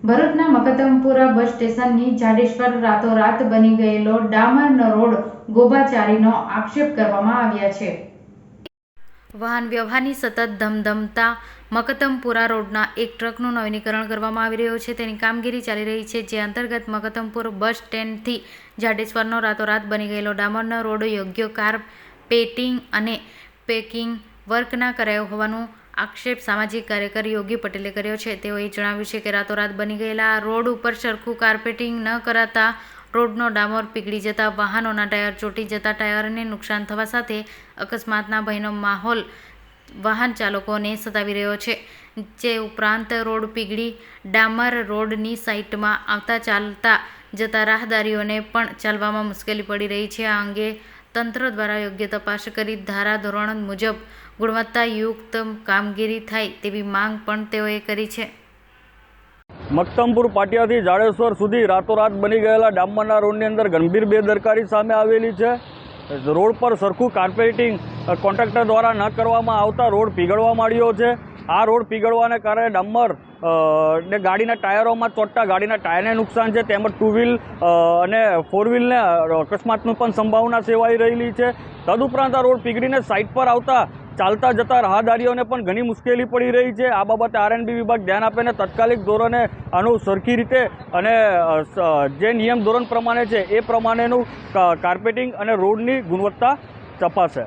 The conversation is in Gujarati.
ભરૂચના મકતમપુરા બસ સ્ટેશનની જાડેશ્વર રાતોરાત બની ગયેલો ડામરનો રોડ ગોબાચારીનો આક્ષેપ કરવામાં આવ્યા છે। વાહન વ્યવહારની સતત ધમધમતા મકતમપુરા રોડના એક ટ્રકનું નવીનીકરણ કરવામાં આવી રહ્યું છે, તેની કામગીરી ચાલી રહી છે, જે અંતર્ગત મકતમપુર બસ સ્ટેન્ડથી જાડેશ્વરનો રાતોરાત બની ગયેલો ડામરનો રોડ યોગ્ય કાર્પેટિંગ અને પેકિંગ વર્ક ના કરાયો હોવાનો આક્ષેપ સામાજિક કાર્યકર યોગી પટેલે કર્યો છે। તેઓએ જણાવ્યું છે કે રાતોરાત બની ગયેલા આ રોડ ઉપર સરખું કાર્પેટિંગ ન કરાતા રોડનો ડામર પીગળી જતા વાહનોના ટાયર ચોંટી જતા ટાયરને નુકસાન થવા સાથે અકસ્માતના ભયનો માહોલ વાહન ચાલકોને સતાવી રહ્યો છે। જે ઉપરાંત રોડ પીગળી ડામર રોડની સાઇટમાં આવતા ચાલતા જતા રાહદારીઓને પણ ચાલવામાં મુશ્કેલી પડી રહી છે। આ અંગે તંત્ર દ્વારા યોગ્ય તપાસ કરી ધારાધોરણ મુજબ ગુણવત્તાયુક્ત કામગીરી થાય તેવી માંગ પણ તેઓએ કરી છે। મકતમપુર પાટિયાથી જાડેશ્વર સુધી રાતોરાત બની ગયેલા ડામરના રોડની અંદર ગંભીર બેદરકારી સામે આવેલી છે। રોડ પર સરખું કાર્પેટિંગ કોન્ટ્રાક્ટર દ્વારા ન કરવામાં આવતા રોડ પીગળવા માંડ્યો છે। આ રોડ પીગળવાને કારણે ડામર ને ગાડીના ટાયરોમાં ચોંટતા ગાડીના ટાયરને નુકસાન છે, તેમજ ટુ વ્હીલ અને ફોર વ્હીલને અકસ્માતની પણ સંભાવના સેવાઈ રહેલી છે। તદુપરાંત આ રોડ પીગળીને સાઇડ પર આવતા ચાલતા જતા રાહદારીઓને પણ ઘણી મુશ્કેલી પડી રહી છે। આ બાબતે આરએનબી વિભાગ ધ્યાન આપીને તાત્કાલિક ધોરણે આનું સરખી રીતે અને જે નિયમ ધોરણ પ્રમાણે છે એ પ્રમાણેનું કાર્પેટિંગ અને રોડની ગુણવત્તા તપાસે।